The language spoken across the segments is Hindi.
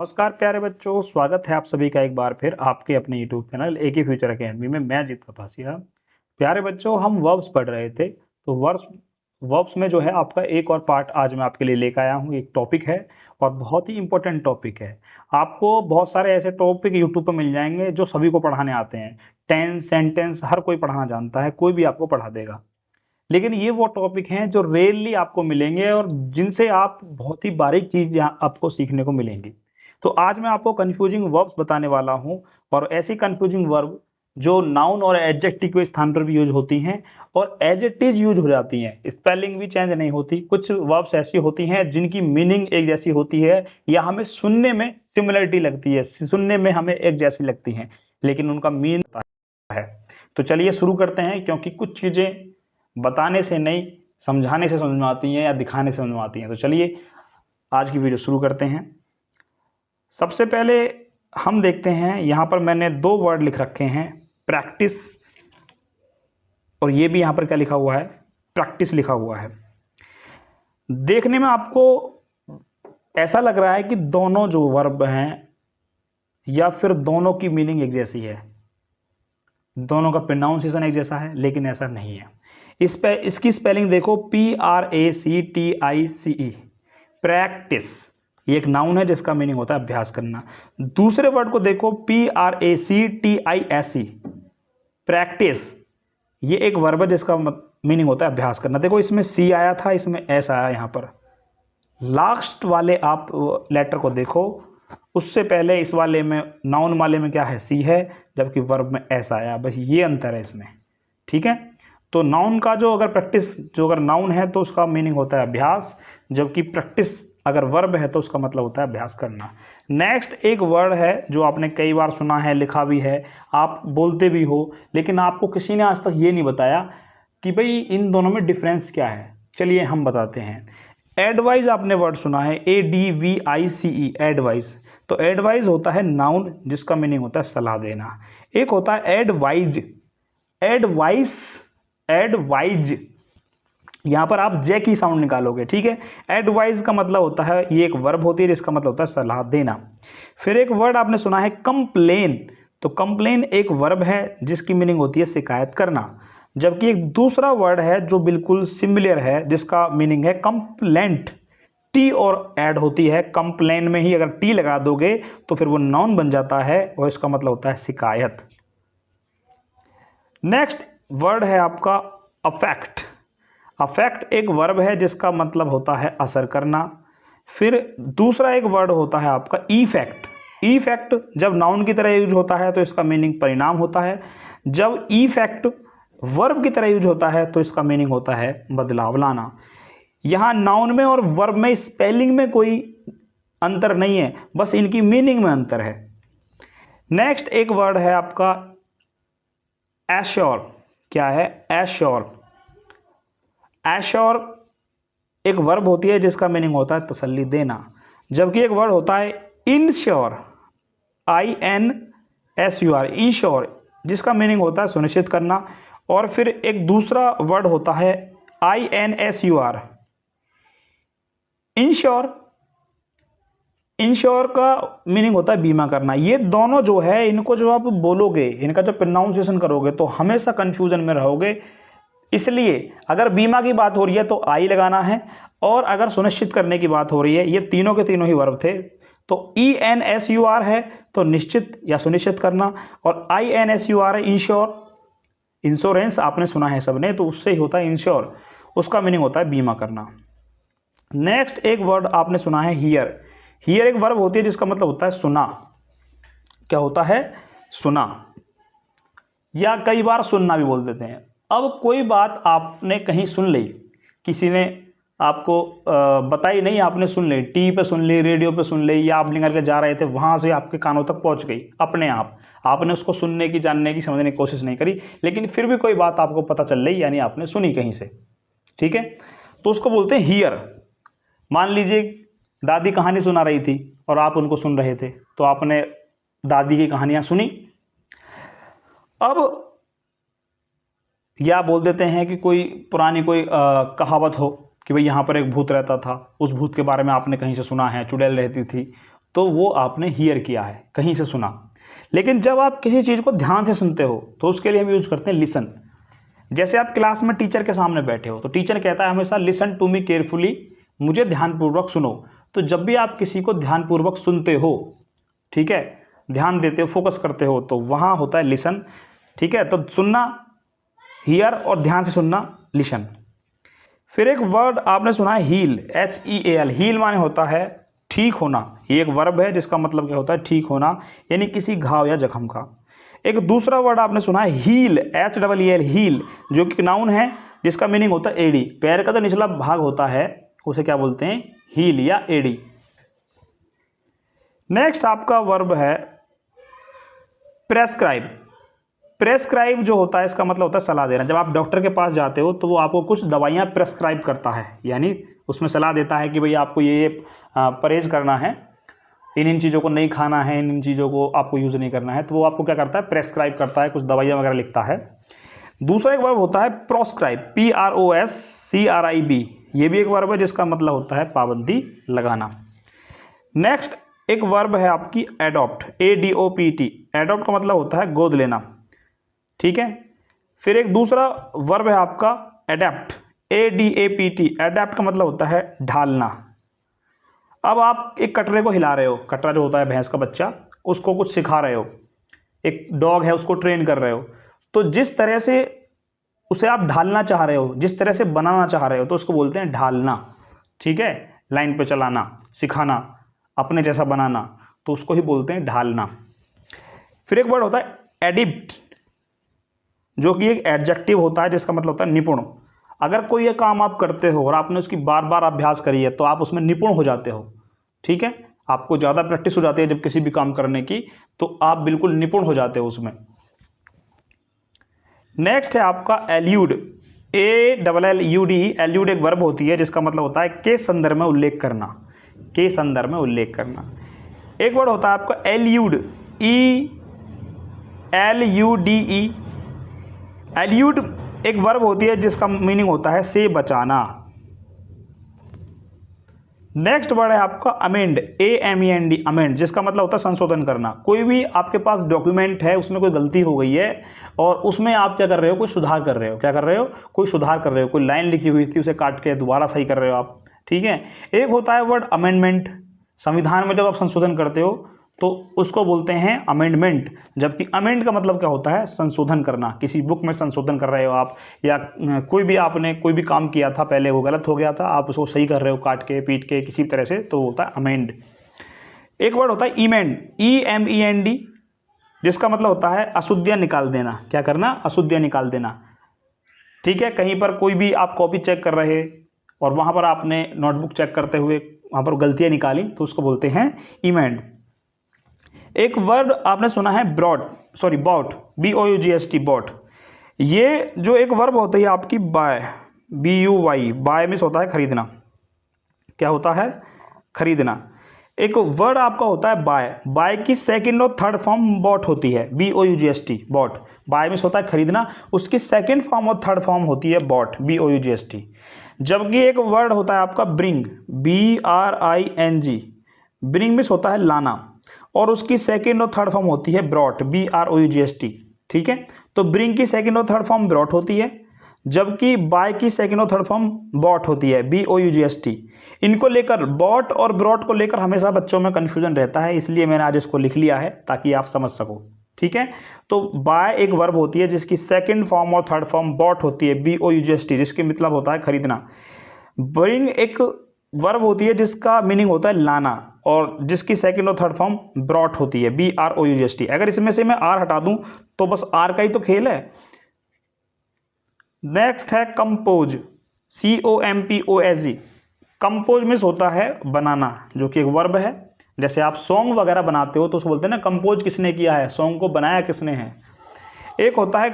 नमस्कार प्यारे बच्चों, स्वागत है आप सभी का एक बार फिर आपके अपने YouTube channel AK Future Academy में। मैं अजीत कपासिया। प्यारे बच्चों, हम वर्ब्स पढ़ रहे थे, तो वर्ब्स में जो है आपका एक और पार्ट आज मैं आपके लिए लेकर आया हूँ। एक टॉपिक है और बहुत ही इंपॉर्टेंट टॉपिक है। आपको बहुत सारे ऐसे टॉपिक यूट्यूब पर मिल जाएंगे जो सभी को पढ़ाने आते हैं। टेंस, सेंटेंस हर कोई पढ़ाना जानता है, कोई भी आपको पढ़ा देगा। लेकिन ये वो टॉपिक हैं जो रेयरली आपको मिलेंगे और जिनसे आप बहुत ही बारीक चीज यहाँ आपको सीखने को मिलेंगी। तो आज मैं आपको कंफ्यूजिंग वर्ब्स बताने वाला हूं, और ऐसी कंफ्यूजिंग वर्ब जो नाउन और एडजेक्टिव के स्थान पर भी यूज होती हैं और एज इट इज यूज हो जाती हैं, स्पेलिंग भी चेंज नहीं होती। कुछ वर्ब्स ऐसी होती हैं जिनकी मीनिंग एक जैसी होती है या हमें सुनने में सिमिलरिटी लगती है, सुनने में हमें एक जैसी लगती हैं, लेकिन उनका मीन है। तो चलिए शुरू करते हैं, क्योंकि कुछ चीजें बताने से नहीं, समझाने से समझ में आती हैं या दिखाने से समझ में आती हैं। तो चलिए आज की वीडियो शुरू करते हैं। सबसे पहले हम देखते हैं, यहां पर मैंने दो वर्ड लिख रखे हैं, प्रैक्टिस, और ये भी यहां पर क्या लिखा हुआ है, प्रैक्टिस लिखा हुआ है। देखने में आपको ऐसा लग रहा है कि दोनों जो वर्ब हैं या फिर दोनों की मीनिंग एक जैसी है, दोनों का प्रोनाउंसिएशन एक जैसा है, लेकिन ऐसा नहीं है। इसकी स्पेलिंग देखो, PRACTICE, प्रैक्टिस। ये एक नाउन है जिसका मीनिंग होता है अभ्यास करना। दूसरे वर्ड को देखो, PRACTISE, प्रैक्टिस। ये एक वर्ब है जिसका मीनिंग होता है अभ्यास करना। देखो इसमें C आया था, इसमें S आया। यहां पर लास्ट वाले आप लेटर को देखो, उससे पहले इस वाले में, नाउन वाले में क्या है, C है, जबकि वर्ब में S आया। बस ये अंतर है इसमें, ठीक है। तो नाउन का जो अगर प्रैक्टिस, जो अगर नाउन है तो उसका मीनिंग होता है अभ्यास, जबकि प्रैक्टिस अगर वर्ब है तो उसका मतलब होता है अभ्यास करना। नेक्स्ट एक वर्ड है जो आपने कई बार सुना है, लिखा भी है, आप बोलते भी हो, लेकिन आपको किसी ने आज तक ये नहीं बताया कि भाई इन दोनों में डिफरेंस क्या है। चलिए हम बताते हैं। एडवाइज आपने वर्ड सुना है, ADVICE, एडवाइज। तो एडवाइज होता है नाउन जिसका मीनिंग होता है सलाह देना। एक होता है एडवाइज, एडवाइज, यहां पर आप जे की साउंड निकालोगे, ठीक है। एडवाइज का मतलब होता है, ये एक वर्ब होती है जिसका मतलब होता है सलाह देना। फिर एक वर्ड आपने सुना है कंप्लेन। तो कंप्लेन एक वर्ब है जिसकी मीनिंग होती है शिकायत करना, जबकि एक दूसरा वर्ड है जो बिल्कुल सिमिलर है जिसका मीनिंग है कंप्लेंट। टी और ऐड होती है, कंप्लेन में ही अगर टी लगा दोगे तो फिर वो नाउन बन जाता है और इसका मतलब होता है शिकायत। नेक्स्ट वर्ड है आपका अफेक्ट। अफेक्ट एक वर्ब है जिसका मतलब होता है असर करना। फिर दूसरा एक वर्ड होता है आपका इफेक्ट। इफेक्ट जब नाउन की तरह यूज होता है तो इसका मीनिंग परिणाम होता है, जब इफेक्ट वर्ब की तरह यूज होता है तो इसका मीनिंग होता है बदलाव लाना। यहां नाउन में और वर्ब में स्पेलिंग में कोई अंतर नहीं है, बस इनकी मीनिंग में अंतर है। नेक्स्ट एक वर्ड है आपका एश्योर। क्या है, एश्योर। एश्योर एक वर्ब होती है जिसका मीनिंग होता है तसल्ली देना, जबकि एक वर्ड होता है इंश्योर, INSUR, इंश्योर, जिसका मीनिंग होता है सुनिश्चित करना। और फिर एक दूसरा वर्ड होता है INSUR, इंश्योर। इंश्योर का मीनिंग होता है बीमा करना। ये दोनों जो है, इनको जो आप बोलोगे, इनका जो प्रोनाउंसिएशन करोगे तो हमेशा कंफ्यूजन में रहोगे। इसलिए अगर बीमा की बात हो रही है तो आई लगाना है, और अगर सुनिश्चित करने की बात हो रही है, ये तीनों के तीनों ही वर्ब थे, तो INSUR है तो निश्चित या सुनिश्चित करना, और INSUR है इंश्योर। इंश्योरेंस आपने सुना है सबने, तो उससे ही होता है इंश्योर, उसका मीनिंग होता है बीमा करना। नेक्स्ट एक वर्ड आपने सुना है हियर। हियर एक वर्ब होती है जिसका मतलब होता है सुना। क्या होता है, सुना, या कई बार सुनना भी बोल देते हैं। अब कोई बात आपने कहीं सुन ली, किसी ने आपको बताई नहीं, आपने सुन ली, टीवी पे सुन ली, रेडियो पे सुन ली, या आप निकल के जा रहे थे, वहां से आपके कानों तक पहुंच गई अपने आप, आपने उसको सुनने की, जानने की, समझने की कोशिश नहीं करी, लेकिन फिर भी कोई बात आपको पता चल रही, यानी आपने सुनी कहीं से, ठीक है, तो उसको बोलते हैं हियर। मान लीजिए दादी कहानी सुना रही थी और आप उनको सुन रहे थे, तो आपने दादी की कहानियां सुनी। अब या बोल देते हैं कि कोई पुरानी कोई कहावत हो कि भाई यहाँ पर एक भूत रहता था, उस भूत के बारे में आपने कहीं से सुना है, चुड़ैल रहती थी, तो वो आपने हियर किया है, कहीं से सुना। लेकिन जब आप किसी चीज़ को ध्यान से सुनते हो तो उसके लिए हम यूज करते हैं लिसन। जैसे आप क्लास में टीचर के सामने बैठे हो तो टीचर कहता है हमेशा लिसन टू मी केयरफुली, मुझे ध्यानपूर्वक सुनो। तो जब भी आप किसी को ध्यानपूर्वक सुनते हो, ठीक है, ध्यान देते हो, फोकस करते हो, तो वहाँ होता है लिसन। ठीक है, तो सुनना हियर और ध्यान से सुनना लिसन। फिर एक वर्ड आपने सुना है हील, HEAL। हील माने होता है ठीक होना। ये एक वर्ब है जिसका मतलब क्या होता है, ठीक होना, यानी किसी घाव या जख्म का। एक दूसरा वर्ड आपने सुना है हील, HEEL, हील, जो कि नाउन है जिसका मीनिंग होता है एड़ी। पैर का जो निचला भाग होता है उसे क्या बोलते हैं, हील या एड़ी। नेक्स्ट आपका वर्ब है प्रेस्क्राइब। प्रेस्क्राइब जो होता है इसका मतलब होता है सलाह देना। जब आप डॉक्टर के पास जाते हो तो वो आपको कुछ दवाइयाँ प्रेस्क्राइब करता है, यानी उसमें सलाह देता है कि भाई आपको ये परहेज करना है, इन चीज़ों को नहीं खाना है, इन चीज़ों को आपको यूज़ नहीं करना है, तो वो आपको क्या करता है, प्रेस्क्राइब करता है, कुछ दवाइयाँ वगैरह लिखता है। दूसरा एक वर्ब होता है प्रोस्क्राइब, PROSCRIB। ये भी एक वर्ब है जिसका मतलब होता है पाबंदी लगाना। नेक्स्ट एक वर्ब है आपकी एडॉप्ट, ADOPT। एडॉप्ट का मतलब होता है गोद लेना, ठीक है। फिर एक दूसरा वर्ब है आपका एडेप्ट, ADAPT। एडेप्ट का मतलब होता है ढालना। अब आप एक कटरे को हिला रहे हो, कटरा जो होता है भैंस का बच्चा, उसको कुछ सिखा रहे हो, एक डॉग है उसको ट्रेन कर रहे हो, तो जिस तरह से उसे आप ढालना चाह रहे हो, जिस तरह से बनाना चाह रहे हो, तो उसको बोलते हैं ढालना, ठीक है। लाइन पे चलाना, सिखाना, अपने जैसा बनाना, तो उसको ही बोलते हैं ढालना। फिर एक वर्ड होता है एडिप्ट, जो कि एक एडजेक्टिव होता है जिसका मतलब होता है निपुण। अगर कोई ये काम आप करते हो और आपने उसकी बार बार अभ्यास करी है तो आप उसमें निपुण हो जाते हो, ठीक है। आपको ज़्यादा प्रैक्टिस हो जाती है जब किसी भी काम करने की, तो आप बिल्कुल निपुण हो जाते हो उसमें। नेक्स्ट है आपका एल्यूड, ALLUDE। एल्यूड एक वर्ब होती है जिसका मतलब होता है के संदर्भ में उल्लेख करना, के संदर्भ में उल्लेख करना। एक वर्ड होता है आपका एल्यूड, ELUDE। एल्यूड एक वर्ब होती है जिसका मीनिंग होता है से बचाना। नेक्स्ट वर्ड है आपका अमेंड, AMEND, अमेंड, जिसका मतलब होता है संशोधन करना। कोई भी आपके पास डॉक्यूमेंट है, उसमें कोई गलती हो गई है और उसमें आप क्या कर रहे हो, कोई सुधार कर रहे हो। क्या कर रहे हो, कोई सुधार कर रहे हो, कोई लाइन लिखी हुई थी उसे काट के दोबारा सही कर रहे हो आप, ठीक है। एक होता है वर्ड अमेंडमेंट, संविधान में जब आप संशोधन करते हो तो उसको बोलते हैं अमेंडमेंट। जबकि अमेंड का मतलब क्या होता है, संशोधन करना। किसी बुक में संशोधन कर रहे हो आप, या कोई भी आपने कोई भी काम किया था पहले, वो गलत हो गया था, आप उसको सही कर रहे हो काट के पीट के किसी तरह से, तो होता है अमेंड। एक वर्ड होता है इमेंड, EMEND, जिसका मतलब होता है अशुद्धियाँ निकाल देना। क्या करना, अशुद्धियाँ निकाल देना, ठीक है। कहीं पर कोई भी आप कॉपी चेक कर रहे और वहाँ पर आपने नोटबुक चेक करते हुए वहाँ पर गलतियाँ निकाली, तो उसको बोलते हैं इमेंड। एक वर्ड आपने सुना है बॉट, BOUGST, बॉट। ये जो एक वर्ब होती है आपकी बाय, BUY, बाय मीन्स होता है खरीदना। क्या होता है, खरीदना। एक वर्ड आपका होता है बाय, बाय की सेकंड और थर्ड फॉर्म बॉट होती है, BOUGST, बॉट। बाय मीन्स होता है खरीदना, उसकी सेकंड फॉर्म और थर्ड फॉर्म होती है बॉट, BOUGST। जबकि एक वर्ड होता है आपका ब्रिंग, BRING। ब्रिंग मीन्स होता है लाना, और उसकी सेकंड और थर्ड फॉर्म होती है ब्रॉट, BROUGST, ठीक है। तो ब्रिंग की सेकंड और थर्ड फॉर्म ब्रॉट होती है, जबकि बाय की सेकंड और थर्ड फॉर्म बॉट होती है, BOUGST। इनको लेकर, बॉट और ब्रॉट को लेकर हमेशा बच्चों में कन्फ्यूजन रहता है, इसलिए मैंने आज इसको लिख लिया है ताकि आप समझ सको, ठीक है। तो बाय एक वर्ब होती है जिसकी सेकंड फॉर्म और थर्ड फॉर्म बॉट होती है, BOUGST, जिसके मतलब होता है खरीदना। ब्रिंग एक वर्ब होती है जिसका मीनिंग होता है लाना, और जिसकी सेकंड और थर्ड फॉर्म ब्रॉट होती है, BROUGST। अगर इसमें से मैं R हटा दूं तो बस R का ही तो खेल है। नेक्स्ट है कंपोज, COMPOSE। कंपोज मीन्स होता है बनाना, जो कि एक वर्ब है। जैसे आप सॉन्ग वगैरह बनाते हो तो उसको बोलते हैं ना कंपोज किसने किया है, सॉन्ग को बनाया किसने है। एक होता है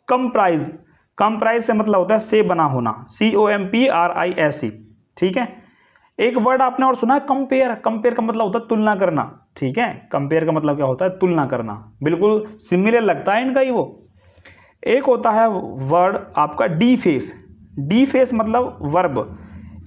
कंप्राइज, कंप्राइज से मतलब होता है से बना होना, COMPRISE, ठीक है। एक वर्ड आपने और सुना है कंपेयर, कंपेयर का मतलब होता है तुलना करना, ठीक है। कंपेयर का मतलब क्या होता है, तुलना करना, बिल्कुल सिमिलर लगता है इनका ही वो। एक होता है वर्ड आपका डीफेस, डीफेस मतलब वर्ब,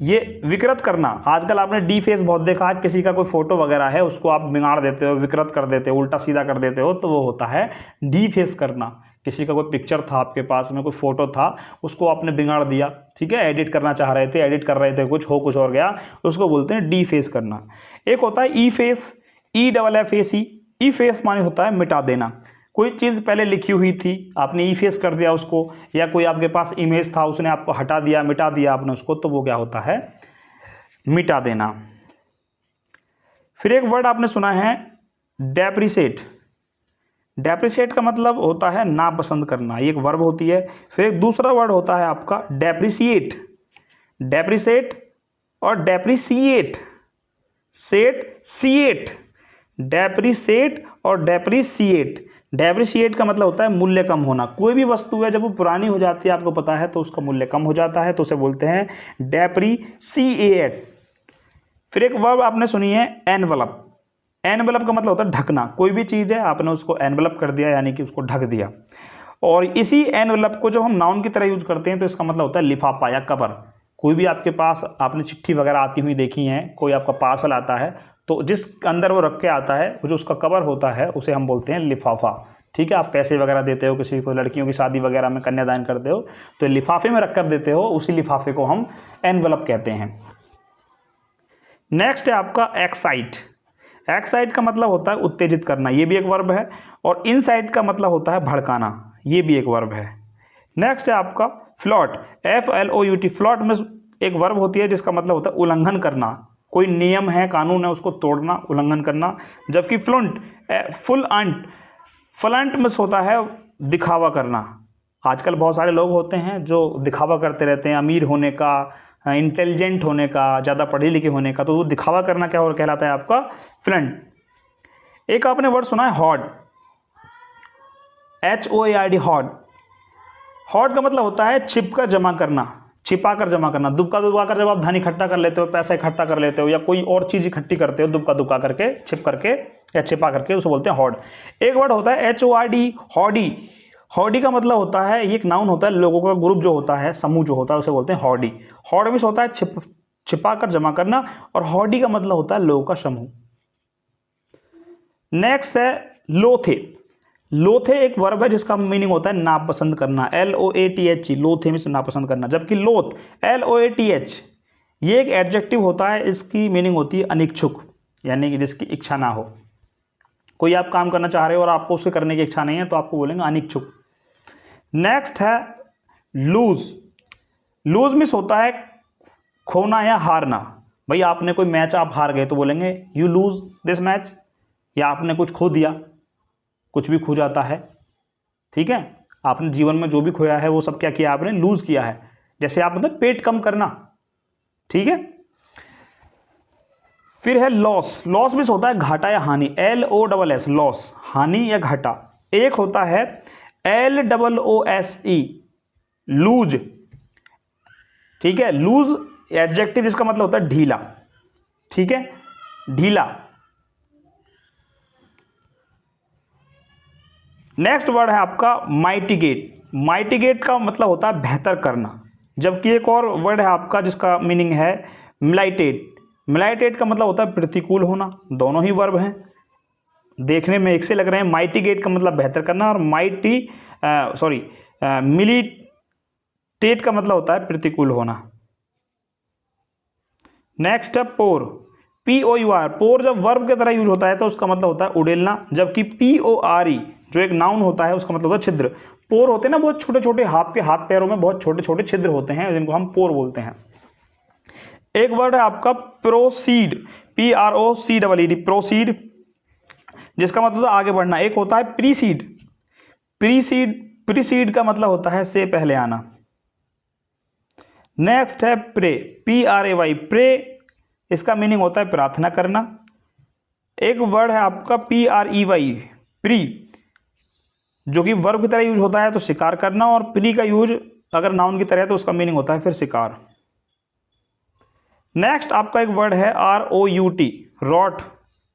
ये विकृत करना, आजकल आपने डीफेस बहुत देखा है, किसी का कोई फोटो वगैरह है उसको आप बिगाड़ देते हो, विकृत कर देते हो, उल्टा सीधा कर देते हो, तो वो होता है डीफेस करना। किसी का कोई पिक्चर था आपके पास में, कोई फोटो था, उसको आपने बिगाड़ दिया, ठीक है, एडिट करना चाह रहे थे, एडिट कर रहे थे, कुछ और गया, उसको बोलते हैं डीफेस करना। एक होता है ई फेस, EFFAC। ई फेस माने होता है मिटा देना, कोई चीज़ पहले लिखी हुई थी आपने ई फेस कर दिया उसको, या कोई आपके पास इमेज था उसने आपको हटा दिया, मिटा दिया आपने उसको, तो वो क्या होता है, मिटा देना। फिर एक वर्ड आपने सुना है डेप्रिसिएट। डेप्रिसिएट का मतलब होता है नापसंद करना, ये एक वर्ब होती है। फिर एक दूसरा वर्ड होता है आपका डेप्रिसिएट। डेप्रिसिएट और डेप्रिसिएट, सीएट, डेप्रिसिएट और डेप्रिसिएट। डेप्रिसिएट का मतलब होता है मूल्य कम होना, कोई भी वस्तु है जब वो पुरानी हो जाती है आपको पता है तो उसका मूल्य कम हो जाता है, तो उसे बोलते हैं डेप्रिसिएट। फिर एक वर्ब आपने सुनी है एनवलप। एनवलप का मतलब होता है ढकना, कोई भी चीज़ है आपने उसको एनवलप कर दिया यानी कि उसको ढक दिया। और इसी एनवलप को जब हम नाउन की तरह यूज करते हैं तो इसका मतलब होता है लिफाफा या कवर। कोई भी आपके पास आपने चिट्ठी वगैरह आती हुई देखी हैं, कोई आपका पार्सल आता है तो जिस अंदर वो रख के आता है, वो जो उसका कवर होता है उसे हम बोलते हैं लिफाफा, ठीक है। आप पैसे वगैरह देते हो किसी को, लड़कियों की शादी वगैरह में कन्यादान करते हो तो लिफाफे में रख कर देते हो, उसी लिफाफे को हम एनवलप कहते हैं। नेक्स्ट है आपका एक्साइट। एक्साइट का मतलब होता है उत्तेजित करना, ये भी एक वर्ब है। और इनसाइट का मतलब होता है भड़काना, ये भी एक वर्ब है। नेक्स्ट है आपका फ्लॉट, FLOUT। फ्लॉट में एक वर्ब होती है जिसका मतलब होता है उल्लंघन करना, कोई नियम है, कानून है, उसको तोड़ना, उल्लंघन करना। जबकि फ्लुंट, फ्लंट में होता है दिखावा करना। आजकल बहुत सारे लोग होते हैं जो दिखावा करते रहते हैं अमीर होने का, इंटेलिजेंट होने का, ज़्यादा पढ़े लिखे होने का, तो वो दिखावा करना क्या और कहलाता है आपका फ्लंट। एक आपने वर्ड सुना है हॉड, HOARD, हॉड। हॉड का मतलब होता है छिप कर जमा करना, छिपा कर जमा करना। दुबका दुबका कर जब आप धन इकट्ठा कर लेते हो, पैसा इकट्ठा कर लेते हो, या कोई और चीज़ इकट्ठी करते हो दुबका दुबका करके, छिप करके या छिपा करके, उसे बोलते हैं हॉड। एक वर्ड होता है HORD, हॉडी। हॉडी का मतलब होता है, ये एक नाउन होता है, लोगों का ग्रुप जो होता है, समूह जो होता है, उसे बोलते हैं हॉडी। हॉड मीन्स होता है छिपा कर जमा करना, और हॉडी का मतलब होता है लोगों का समूह। नेक्स्ट है लोथे। लोथे एक वर्ब है जिसका मीनिंग होता है नापसंद करना, LOATH, लोथे मीन्स नापसंद करना। जबकि लोथ, LOATH, ये एक एडजेक्टिव होता है, इसकी मीनिंग होती है अनिच्छुक, यानी कि जिसकी इच्छा ना हो। कोई आप काम करना चाह रहे हो और आपको उसे करने की इच्छा नहीं है तो आपको बोलेंगे अनिच्छुक। नेक्स्ट है लूज। लूज मीन्स होता है खोना या हारना। भाई आपने कोई मैच आप हार गए तो बोलेंगे यू लूज दिस मैच, या आपने कुछ खो दिया, कुछ भी खो जाता है, ठीक है। आपने जीवन में जो भी खोया है वो सब क्या किया, आपने लूज किया है। जैसे आप मतलब पेट कम करना, ठीक है। फिर है लॉस। लॉस मीन्स होता है घाटा या हानि, LOSS, लॉस, हानि या घाटा। एक होता है LOOSE, लूज, ठीक है। लूज एडजेक्टिव जिसका मतलब होता है ढीला, ठीक है, ढीला। नेक्स्ट वर्ड है आपका माइटिगेट। माइटिगेट का मतलब होता है बेहतर करना। जबकि एक और वर्ड है आपका जिसका मीनिंग है मिलाइटेट। मिलाइटेट का मतलब होता है प्रतिकूल होना। दोनों ही वर्ब हैं, देखने में एक से लग रहे हैं। माइटिगेट का मतलब बेहतर करना, और मिलिटेट का मतलब होता है प्रतिकूल होना। नेक्स्ट है पोर, POUR। पोर जब वर्ब की तरह यूज होता है तो उसका मतलब होता है उड़ेलना। जबकि PORE जो एक नाउन होता है उसका मतलब होता है छिद्र। पोर होते हैं ना बहुत छोटे छोटे, हाथ पैरों में बहुत छोटे छोटे छिद्र होते हैं जिनको हम पोर बोलते हैं। एक वर्ड है आपका प्रोसीड, PROCEED, प्रोसीड, जिसका मतलब है आगे बढ़ना। एक होता है प्रीसीड। प्रीसीड का मतलब होता है से पहले आना। नेक्स्ट है प्रे, PRAY, प्रे, इसका मीनिंग होता है प्रार्थना करना। एक वर्ड है आपका PREY, प्री, जो कि वर्ब की तरह यूज होता है तो शिकार करना, और प्री का यूज अगर नाउन की तरह है तो उसका मीनिंग होता है फिर शिकार। नेक्स्ट आपका एक वर्ड है ROUT, रॉट,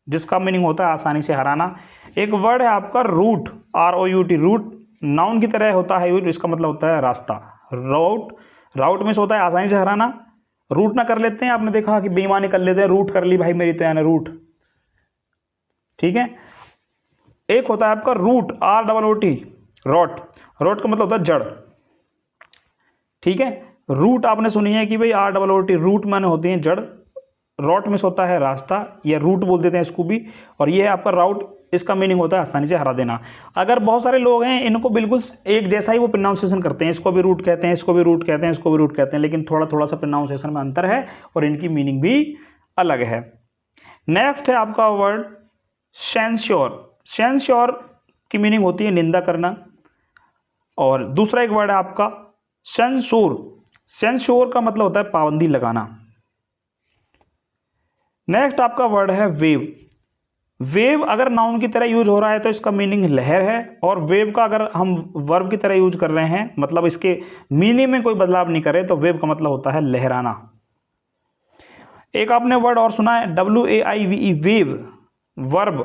जिसका मीनिंग होता है आसानी से हराना। एक वर्ड है आपका रूट, ROUT, रूट, नाउन की तरह होता है यूज, इसका मतलब होता है रास्ता। राउट मीन्स होता है आसानी से हराना, रूट ना कर लेते हैं, आपने देखा कि बेईमानी कर लेते हैं, रूट कर ली भाई मेरी तो यानी रूट, ठीक है। एक होता है आपका रूट, ROOT, रॉट, रॉट का मतलब होता है जड़, ठीक है। रूट आपने सुनी है कि भाई ROOT, रूट माने होती है जड़, रॉट में होता है रास्ता या रूट बोल देते हैं इसको भी, और ये है आपका राउट, इसका मीनिंग होता है आसानी से हरा देना। अगर बहुत सारे लोग हैं इनको बिल्कुल एक जैसा ही वो प्रोनाउंसिएशन करते हैं, इसको भी रूट कहते हैं, इसको भी रूट कहते हैं, इसको भी रूट कहते हैं, लेकिन थोड़ा थोड़ा सा प्रोनाउंसिएशन में अंतर है और इनकी मीनिंग भी अलग है। नेक्स्ट है आपका वर्ड सेंश्योर। सेंश्योर की मीनिंग होती है निंदा करना। और दूसरा एक वर्ड है आपका सेंसूर। सेंसूर का मतलब होता है पाबंदी लगाना। नेक्स्ट आपका वर्ड है वेव। वेव अगर नाउन की तरह यूज हो रहा है तो इसका मीनिंग लहर है, और वेव का अगर हम वर्ब की तरह यूज कर रहे हैं, मतलब इसके मीनिंग में कोई बदलाव नहीं करे, तो वेव का मतलब होता है लहराना। एक आपने वर्ड और सुना है WAIVE, वेव, वर्ब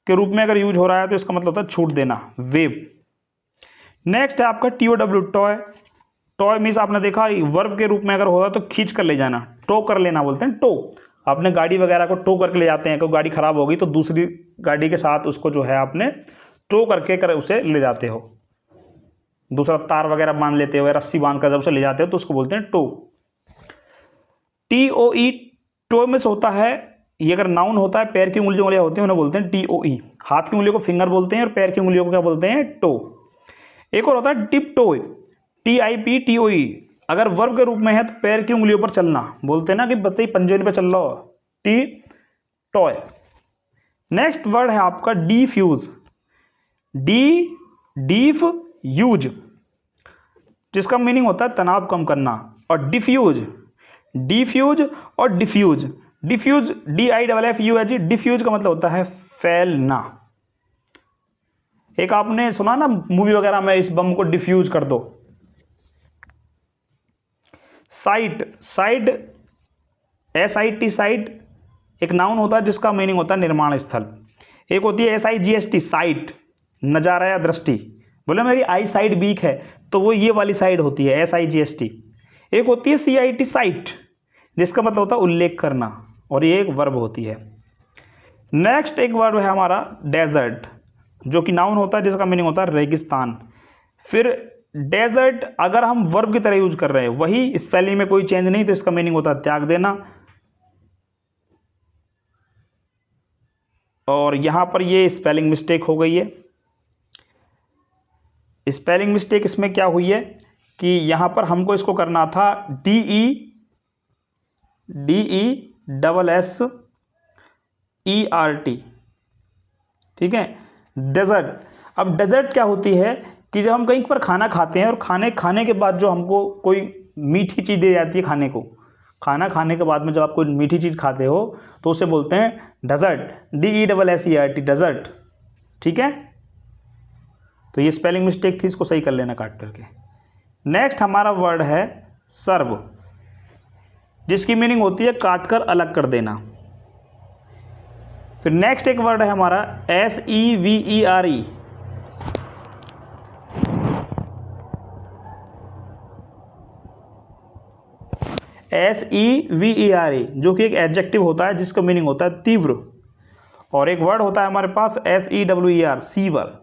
के रूप में अगर यूज हो रहा है तो इसका मतलब होता है छूट देना, वेव। नेक्स्ट है आपका TOW, टॉय। टॉय मीन्स आपने देखा वर्ब के रूप में अगर होगा तो खींच कर ले जाना, टो कर लेना बोलते हैं, टो। आपने गाड़ी वगैरह को टो करके ले जाते हैं, कोई गाड़ी खराब होगी तो दूसरी गाड़ी के साथ उसको जो है आपने टो करके उसे ले जाते हो, दूसरा तार वगैरह बांध लेते हो या रस्सी बांध कर जब उसे ले जाते हो तो उसको बोलते हैं टो। TOE, टो में से होता है, ये अगर नाउन होता है, पैर की उंगलियों वाले होते हैं उन्हें बोलते हैं TOE। हाथ की उंगलियों को फिंगर बोलते हैं और पैर की उंगलियों को क्या बोलते हैं, टो। एक और होता है टिप टोय, TIPTOE, अगर वर्ब के रूप में है तो पैर की उंगलियों पर चलना, बोलते हैं ना कि बताइए पंजोनी पे चल रहा हो, टी टॉय। नेक्स्ट वर्ड है आपका डिफ्यूज। डीफ यूज, जिसका मीनिंग होता है तनाव कम करना, और डिफ्यूज, डिफ्यूज और डिफ्यूज। डिफ्यूज DIFFUZ, डिफ्यूज का मतलब होता है फैलना। एक आपने सुना ना मूवी वगैरह में, इस बम को डिफ्यूज कर दो। साइट, साइट SIT, साइट एक नाउन होता है जिसका मीनिंग होता है निर्माण स्थल। एक होती है SIGST, साइट, नजारा या दृष्टि। बोले मेरी आई साइट वीक है तो वो ये वाली साइड होती है SIGST। एक होती है CIT, साइट, जिसका मतलब होता है उल्लेख करना, और ये एक वर्ब होती है। नेक्स्ट एक वर्ब है हमारा डेजर्ट, जो कि नाउन होता है जिसका मीनिंग होता है रेगिस्तान। फिर डेजर्ट अगर हम वर्ब की तरह यूज कर रहे हैं, वही स्पेलिंग में कोई चेंज नहीं, तो इसका मीनिंग होता है त्याग देना। और यहां पर ये स्पेलिंग मिस्टेक हो गई है। स्पेलिंग मिस्टेक इसमें क्या हुई है कि यहां पर हमको इसको करना था DESSERT, ठीक है, डेजर्ट। अब डेजर्ट क्या होती है कि जब हम कहीं पर खाना खाते हैं और खाने के बाद जो हमको कोई मीठी चीज़ दी जाती है खाने को, खाना खाने के बाद में जब आप कोई मीठी चीज़ खाते हो तो उसे बोलते हैं डेजर्ट, DESSERT, डेजर्ट, ठीक है। तो ये स्पेलिंग मिस्टेक थी, इसको सही कर लेना काट करके। नेक्स्ट हमारा वर्ड है सर्व, जिसकी मीनिंग होती है काट कर अलग कर देना। फिर नेक्स्ट एक वर्ड है हमारा SEVERE, SEVERE, जो कि एक एडजेक्टिव होता है जिसका मीनिंग होता है तीव्र। और एक वर्ड होता है हमारे पास SEWER, सीवर।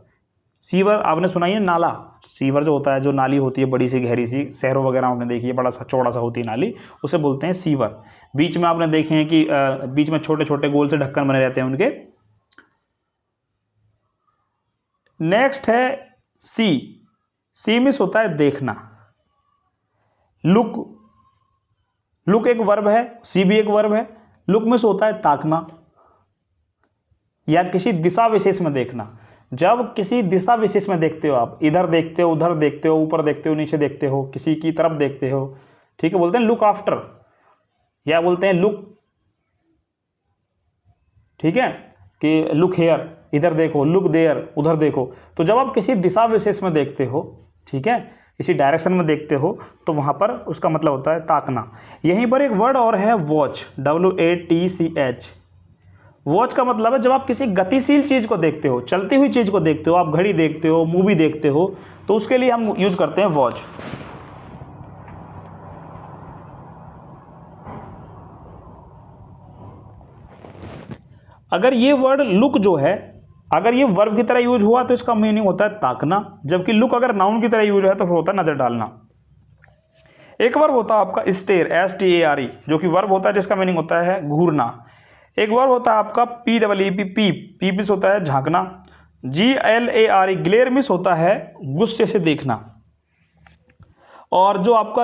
सीवर आपने सुना ही है, नाला। सीवर जो होता है, जो नाली होती है बड़ी सी गहरी सी, शहरों वगैरह आपने देखी है, बड़ा सा चौड़ा सा होती है नाली, उसे बोलते हैं सीवर। बीच में आपने देखे हैं कि बीच में छोटे छोटे गोल से ढक्कन बने रहते हैं उनके। नेक्स्ट है सी मीन्स होता है देखना। लुक, लुक एक वर्ब है, सी भी एक वर्ब है। लुक मीन्स होता है ताकना या किसी दिशा विशेष में देखना। जब किसी दिशा विशेष में देखते हो, आप इधर देखते हो, उधर देखते हो, ऊपर देखते हो, नीचे देखते हो, किसी की तरफ देखते हो, ठीक है, बोलते हैं लुक आफ्टर, या बोलते हैं लुक, ठीक है, कि लुक हेयर, इधर देखो, लुक देयर, उधर देखो। तो जब आप किसी दिशा विशेष में देखते हो, ठीक है, किसी डायरेक्शन में देखते हो, तो वहां पर उसका मतलब होता है ताकना। यहीं पर एक वर्ड और है वॉच, WATCH। वॉच का मतलब है जब आप किसी गतिशील चीज को देखते हो, चलती हुई चीज को देखते हो, आप घड़ी देखते हो, मूवी देखते हो, तो उसके लिए हम यूज करते हैं वॉच। अगर ये वर्ड लुक जो है, अगर ये वर्ब की तरह यूज हुआ तो इसका मीनिंग होता है ताकना, जबकि लुक अगर नाउन की तरह यूज है तो फिर होता है नजर डालना। एक वर्ब होता है आपका स्टेयर, STARE, जो कि वर्ब होता है जिसका मीनिंग होता है घूरना। एक वर्ब होता है आपका PEEP, पीप मिस होता है झांकना। GLARE, ग्लेयर मिस होता है गुस्से से देखना। और जो आपका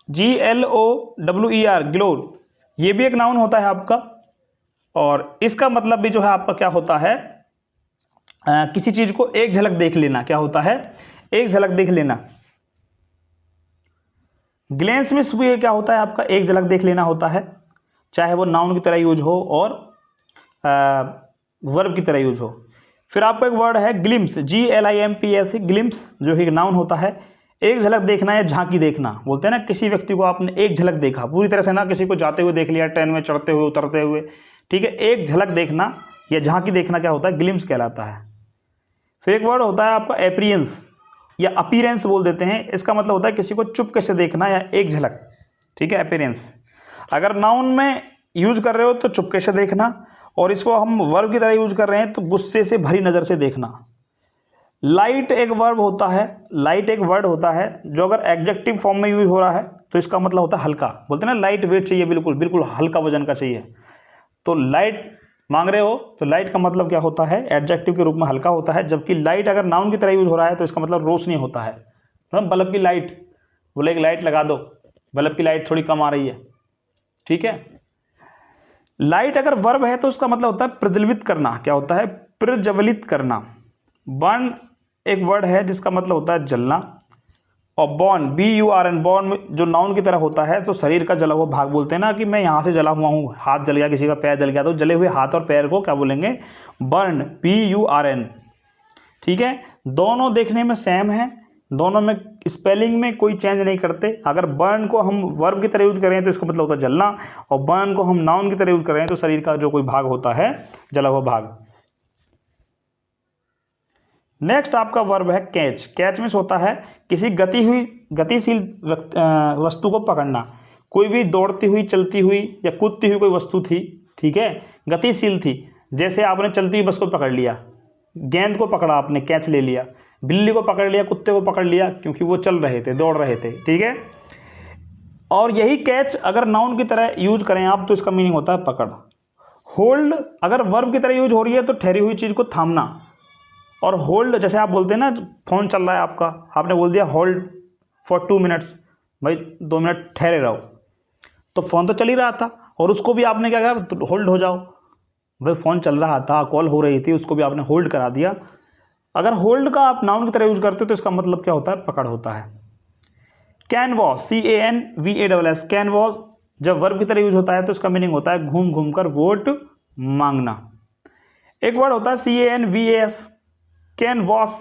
GLOWER, ग्लोर, ये भी एक नाउन होता है आपका, और इसका मतलब भी जो है आपका क्या होता है, किसी चीज को एक झलक देख लेना। क्या होता है? एक झलक देख लेना। ग्लेंस मिस भी क्या होता है आपका, एक झलक देख लेना होता है, चाहे वो नाउन की तरह यूज हो और वर्ब की तरह यूज हो। फिर आपका एक वर्ड है ग्लिम्स, GLIMPS, ग्लिम्स, जो कि नाउन होता है। एक झलक देखना या झांकी देखना, बोलते हैं ना किसी व्यक्ति को आपने एक झलक देखा, पूरी तरह से ना किसी को जाते हुए देख लिया, ट्रेन में चढ़ते हुए उतरते हुए, ठीक है। एक झलक देखना या झांकी देखना क्या होता है, ग्लिम्स कहलाता है। फिर एक वर्ड होता है आपका एपीरियंस या अपीरेंस बोल देते हैं, इसका मतलब होता है किसी को चुपके से देखना या एक झलक, ठीक है, अपीरेंस। अगर नाउन में यूज कर रहे हो तो चुपके से देखना, और इसको हम वर्ब की तरह यूज कर रहे हैं तो गुस्से से भरी नजर से देखना। लाइट एक वर्ब होता है, लाइट एक वर्ड होता है जो अगर एडजेक्टिव फॉर्म में यूज हो रहा है तो इसका मतलब होता है हल्का, बोलते हैं ना लाइट वेट चाहिए, बिल्कुल बिल्कुल हल्का वजन का चाहिए। तो लाइट मांग रहे हो तो लाइट का मतलब क्या होता है, एडजेक्टिव के रूप में हल्का होता है। जबकि लाइट अगर नाउन की तरह यूज हो रहा है तो इसका मतलब रोशनी होता है। मतलब बल्ब की लाइट, बोले एक लाइट लगा दो, बल्ब की लाइट थोड़ी कम आ रही है, ठीक है। लाइट अगर वर्ब है तो उसका मतलब होता है प्रज्वलित करना। क्या होता है? प्रज्वलित करना। बर्न एक वर्ड है जिसका मतलब होता है जलना। और बॉर्न, BURN, बॉर्न जो नाउन की तरह होता है तो शरीर का जला हुआ भाग, बोलते हैं ना कि मैं यहाँ से जला हुआ हूँ, हाथ जल गया, किसी का पैर जल गया, तो जले हुए हाथ और पैर को क्या बोलेंगे? बर्न, BURN, ठीक है। दोनों देखने में सेम है, दोनों में स्पेलिंग में कोई चेंज नहीं करते। अगर बर्न को हम वर्ब की तरह यूज करें तो इसका मतलब होता है जलना, और बर्न को हम नाउन की तरह यूज करें तो शरीर का जो कोई भाग होता है, जला हुआ भाग। नेक्स्ट आपका वर्ब है कैच। कैच मीन्स होता है किसी गतिशील वस्तु को पकड़ना। कोई भी दौड़ती हुई, चलती हुई या कूदती हुई कोई वस्तु थी, ठीक है, गतिशील थी, जैसे आपने चलती हुई बस को पकड़ लिया, गेंद को पकड़ा आपने, कैच ले लिया, बिल्ली को पकड़ लिया, कुत्ते को पकड़ लिया, क्योंकि वो चल रहे थे, दौड़ रहे थे, ठीक है। और यही कैच अगर नाउन की तरह यूज करें आप तो इसका मीनिंग होता है पकड़। होल्ड अगर वर्ब की तरह यूज हो रही है तो ठहरी हुई चीज को थामना। और होल्ड जैसे आप बोलते हैं ना, फोन चल रहा है आपका, आपने बोल दिया होल्ड फॉर 2 मिनट्स, भाई 2 मिनट ठहरे रहो, तो फोन तो चल ही रहा था और उसको भी आपने क्या कहा, तो होल्ड हो जाओ, भाई फोन चल रहा था, कॉल हो रही थी, उसको भी आपने होल्ड करा दिया। अगर होल्ड का आप नाउन की तरह यूज करते हो तो इसका मतलब क्या होता है, पकड़ होता है। कैनवॉस, CANVASS, कैनवॉस जब वर्ब की तरह यूज होता है तो इसका मीनिंग होता है घूम घूम कर वोट मांगना। एक वर्ड होता है CANVAS, कैनवॉस,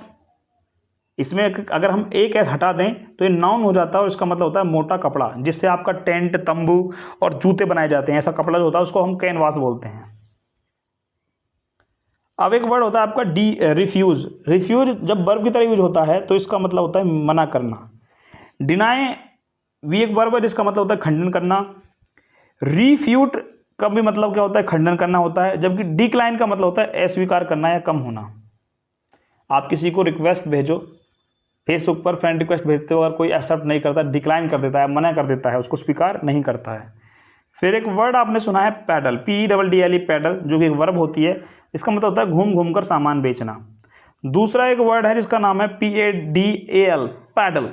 इसमें अगर हम एक एस हटा दें तो ये नाउन हो जाता है और इसका मतलब होता है मोटा कपड़ा, जिससे आपका टेंट, तंबू और जूते बनाए जाते हैं, ऐसा कपड़ा जो होता है उसको हम कैनवास बोलते हैं। अब एक वर्ड होता है आपका रिफ्यूज। रिफ्यूज जब वर्ब की तरह यूज होता है तो इसका मतलब होता है मना करना। डिनाई भी एक वर्ब है जिसका मतलब होता है खंडन करना। रिफ्यूट का भी मतलब क्या होता है, खंडन करना होता है। जबकि डिक्लाइन का मतलब होता है अस्वीकार करना या कम होना। आप किसी को रिक्वेस्ट भेजो, फेसबुक पर फ्रेंड रिक्वेस्ट भेजते हो और कोई एक्सेप्ट नहीं करता, डिक्लाइन कर देता है, मना कर देता है, उसको स्वीकार नहीं करता है। फिर एक वर्ड आपने सुना है पैडल, PEDDLE, पैडल, जो कि एक वर्ब होती है, इसका मतलब होता है घूम घूम कर सामान बेचना। दूसरा एक वर्ड है जिसका नाम है PADAL, पैडल,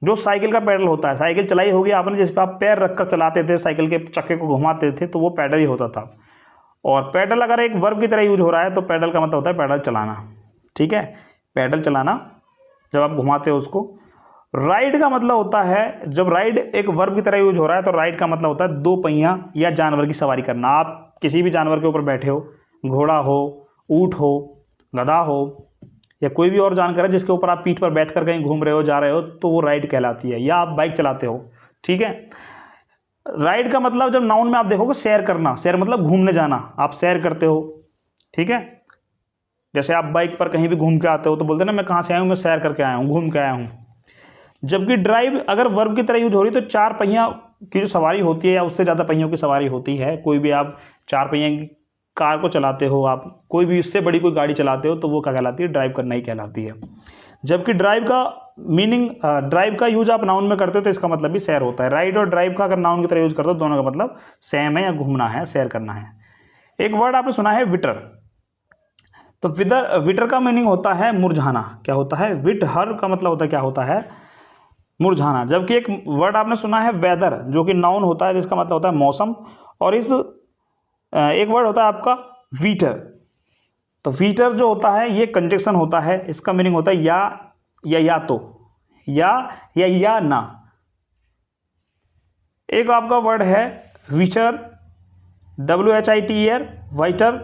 जो साइकिल का पैडल होता है। साइकिल चलाई होगी आपने, जिस पर आप पैर रखकर चलाते थे, साइकिल के चक्के को घुमाते थे, तो वो पैडल ही होता था। और पैडल अगर एक वर्ब की तरह यूज हो रहा है तो पैडल का मतलब होता है पैडल चलाना, ठीक है, पैडल चलाना जब आप घुमाते हो उसको। राइड का मतलब होता है, जब राइड एक वर्ब की तरह यूज हो रहा है तो राइड का मतलब होता है 2 पहिया या जानवर की सवारी करना। आप किसी भी जानवर के ऊपर बैठे हो, घोड़ा हो, ऊंट हो, गधा हो, या कोई भी और जानवर है जिसके ऊपर आप पीठ पर बैठकर कहीं घूम रहे हो, जा रहे हो, तो वो राइड कहलाती है। या आप बाइक चलाते हो, ठीक है। राइड का मतलब जब नाउन में आप देखोगे सैर करना, सैर मतलब घूमने जाना, आप सैर करते हो, ठीक है। जैसे आप बाइक पर कहीं भी घूम के आते हो तो बोलते हैं ना, मैं कहाँ से आया हूँ, मैं सैर करके आया हूँ, घूम के आया हूँ। जबकि ड्राइव अगर वर्ब की तरह यूज हो रही तो 4 पहिया की जो सवारी होती है या उससे ज़्यादा पहियों की सवारी होती है, कोई भी आप 4 पहिए की कार को चलाते हो, आप कोई भी इससे बड़ी कोई गाड़ी चलाते हो, तो वो क्या कहलाती है? ड्राइव करना ही कहलाती है। जबकि ड्राइव का मीनिंग, ड्राइव का यूज आप नाउन में करते हो तो इसका मतलब भी सैर होता है। राइड और ड्राइव का अगर नाउन की तरह यूज करते हो, दोनों का मतलब सेम है या घूमना है, सैर करना है। एक वर्ड आपने सुना है विटर, तो विटर का मीनिंग होता है मुरझाना। क्या होता है? विट हर का मतलब होता है, क्या होता है? मुरझाना। जबकि एक वर्ड आपने सुना है वेदर, जो कि नाउन होता है, जिसका मतलब होता है मौसम। और इस एक वर्ड होता है आपका वीटर, तो वीटर जो होता है ये कंजक्शन होता है, इसका मीनिंग होता है या तो, या ना। एक आपका वर्ड है विचर, WHITER, वाइटर,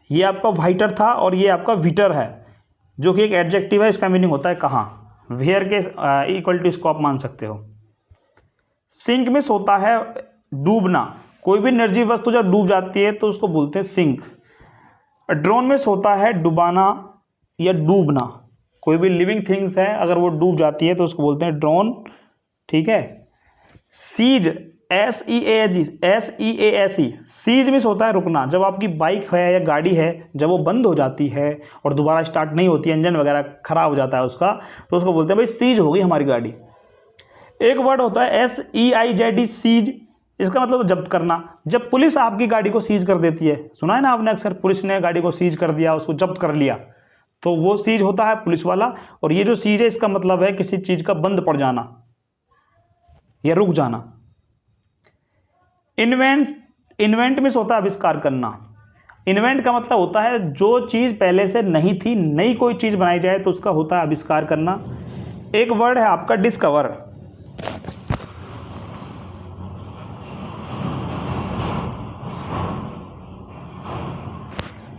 ये आपका वाइटर था, और ये आपका विटर है, जो कि एक एडजेक्टिव है। इसका मीनिंग होता है कहाँ, वेयर के इक्वल टू इसको आप मान सकते हो। सिंक मिस होता है डूबना, कोई भी निर्जीव वस्तु जब डूब जाती है तो उसको बोलते हैं सिंक। ड्रोन मिस होता है डुबाना या डूबना, कोई भी लिविंग थिंग्स है अगर वो डूब जाती है तो उसको बोलते हैं ड्रोन, ठीक है। सीज, SEASE, सीज मिस होता है रुकना, जब आपकी बाइक है या गाड़ी है, जब वो बंद हो जाती है और दोबारा स्टार्ट नहीं होती, इंजन वगैरह खराब हो जाता है उसका, तो उसको बोलते हैं भाई सीज हो गई हमारी गाड़ी। एक वर्ड होता है SEIZD, सीज, इसका मतलब तो जब्त करना। जब पुलिस आपकी गाड़ी को सीज कर देती है, सुना है ना आपने अक्सर, पुलिस ने गाड़ी को सीज कर दिया, उसको जब्त कर लिया, तो वो सीज होता है पुलिस वाला। और ये जो सीज है इसका मतलब है किसी चीज का बंद पड़ जाना या रुक जाना। इन्वेंट मीन्स होता है आविष्कार करना। इन्वेंट का मतलब होता है जो चीज पहले से नहीं थी, नई कोई चीज बनाई जाए तो उसका होता है आविष्कार करना। एक वर्ड है आपका डिस्कवर,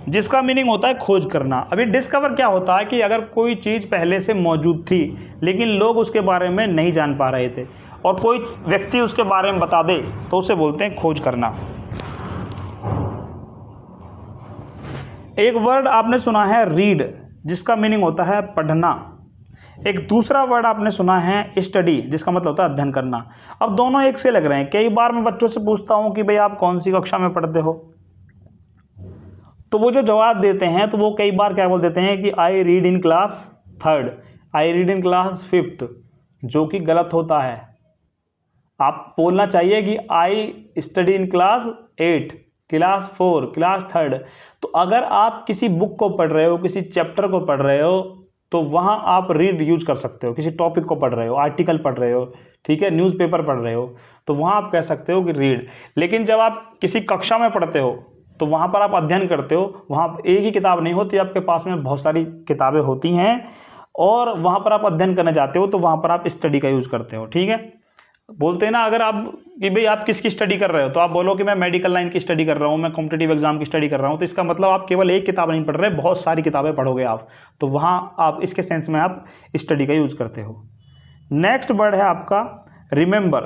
जिसका मीनिंग होता है खोज करना। अभी डिस्कवर क्या होता है कि अगर कोई चीज़ पहले से मौजूद थी लेकिन लोग उसके बारे में नहीं जान पा रहे थे, और कोई व्यक्ति उसके बारे में बता दे, तो उसे बोलते हैं खोज करना। एक वर्ड आपने सुना है रीड, जिसका मीनिंग होता है पढ़ना। एक दूसरा वर्ड आपने सुना है स्टडी, जिसका मतलब होता है अध्ययन करना। अब दोनों एक से लग रहे हैं। कई बार मैं बच्चों से पूछता हूँ कि भाई आप कौन सी कक्षा में पढ़ते हो, तो वो जो जवाब देते हैं तो वो कई बार क्या बोल देते हैं कि I read in class 3rd, I read in class 5th, जो कि गलत होता है। आप बोलना चाहिए कि I study in class 8, class 4, class 3rd। तो अगर आप किसी बुक को पढ़ रहे हो, किसी चैप्टर को पढ़ रहे हो, तो वहाँ आप रीड यूज कर सकते हो। किसी टॉपिक को पढ़ रहे हो, आर्टिकल पढ़ रहे हो, ठीक है, न्यूज़पेपर पढ़ रहे हो, तो वहाँ आप कह सकते हो कि रीड। लेकिन जब आप किसी कक्षा में पढ़ते हो तो वहाँ पर आप अध्ययन करते हो, वहाँ एक ही किताब नहीं होती, आपके पास में बहुत सारी किताबें होती हैं, और वहाँ पर आप अध्ययन करने जाते हो तो वहाँ पर आप स्टडी का यूज़ करते हो, ठीक है। बोलते हैं ना, अगर आप कि भाई आप किसकी स्टडी कर रहे हो, तो आप बोलो कि मैं मेडिकल लाइन की स्टडी कर रहा हूँ, मैं कॉम्पिटिटिव एग्जाम की स्टडी कर रहा हूँ, तो इसका मतलब आप केवल एक किताब नहीं पढ़ रहे, बहुत सारी किताबें पढ़ोगे आप, तो वहाँ आप इसके सेंस में आप स्टडी का यूज़ करते हो। नेक्स्ट वर्ड है आपका रिमेंबर।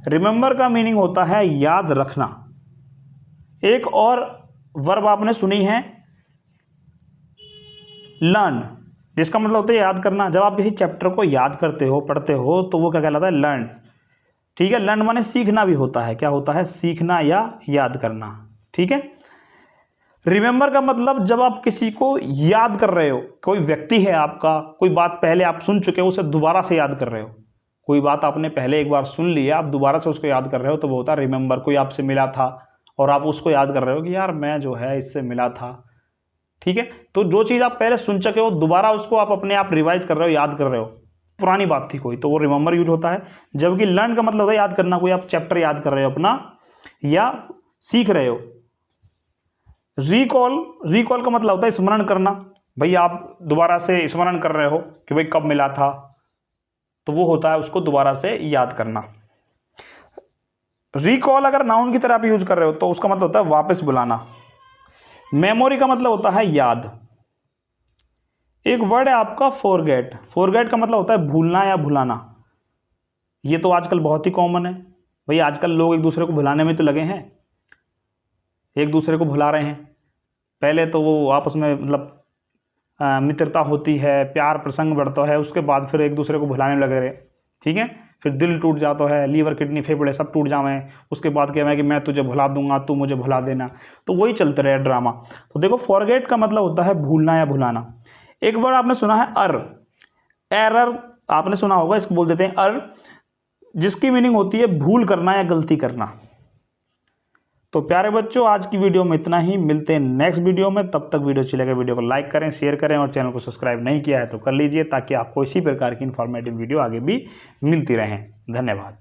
रिमेंबर का मीनिंग होता है याद रखना। एक और वर्ब आपने सुनी है लर्न, जिसका मतलब होता है याद करना। जब आप किसी चैप्टर को याद करते हो, पढ़ते हो, तो वो क्या कहलाता है? लर्न, ठीक है। लर्न माने सीखना भी होता है। क्या होता है? सीखना या याद करना, ठीक है। रिमेंबर का मतलब जब आप किसी को याद कर रहे हो, कोई व्यक्ति है आपका, कोई बात पहले आप सुन चुके हो, उसे दोबारा से याद कर रहे हो। कोई बात आपने पहले एक बार सुन ली है, आप दोबारा से उसको याद कर रहे हो, तो वो होता है रिमेंबर। कोई आपसे मिला था और आप उसको याद कर रहे हो कि यार मैं जो है इससे मिला था, ठीक है। तो जो चीज़ आप पहले सुन चुके हो, दोबारा उसको आप अपने आप रिवाइज कर रहे हो, याद कर रहे हो, पुरानी बात थी कोई, तो वो रिमेंबर यूज होता है। जबकि लर्न का मतलब होता है याद करना, कोई आप चैप्टर याद कर रहे हो अपना या सीख रहे हो। रिकॉल का मतलब होता है स्मरण करना। भाई आप दोबारा से स्मरण कर रहे हो कि भाई कब मिला था, तो वो होता है उसको दोबारा से याद करना। रिकॉल अगर नाउन की तरह आप यूज कर रहे हो तो उसका मतलब होता है वापस बुलाना। मेमोरी का मतलब होता है याद। एक वर्ड है आपका फॉरगेट। फॉरगेट का मतलब होता है भूलना या भुलाना। ये तो आजकल बहुत ही कॉमन है भाई, आजकल लोग एक दूसरे को भुलाने में तो लगे हैं, एक दूसरे को भुला रहे हैं। पहले तो वो आपस में मतलब मित्रता होती है, प्यार प्रसंग बढ़ता है, उसके बाद फिर एक दूसरे को भुलाने लगे रहे, ठीक है। फिर दिल टूट जाता है, लीवर किडनी फेफड़े सब टूट जावे, उसके बाद कहना है कि मैं तुझे भुला दूंगा, तू मुझे भुला देना। तो वही चलते रहे ड्रामा। तो देखो फॉरगेट का मतलब होता है भूलना या भुलाना। एक वर्ड आपने सुना है एरर, आपने सुना होगा, इसको बोल देते हैं जिसकी मीनिंग होती है भूल करना या गलती करना। तो प्यारे बच्चों आज की वीडियो में इतना ही, मिलते हैं नेक्स्ट वीडियो में। तब तक वीडियो अच्छी लगे वीडियो को लाइक करें, शेयर करें और चैनल को सब्सक्राइब नहीं किया है तो कर लीजिए, ताकि आपको इसी प्रकार की इंफॉर्मेटिव वीडियो आगे भी मिलती रहें। धन्यवाद।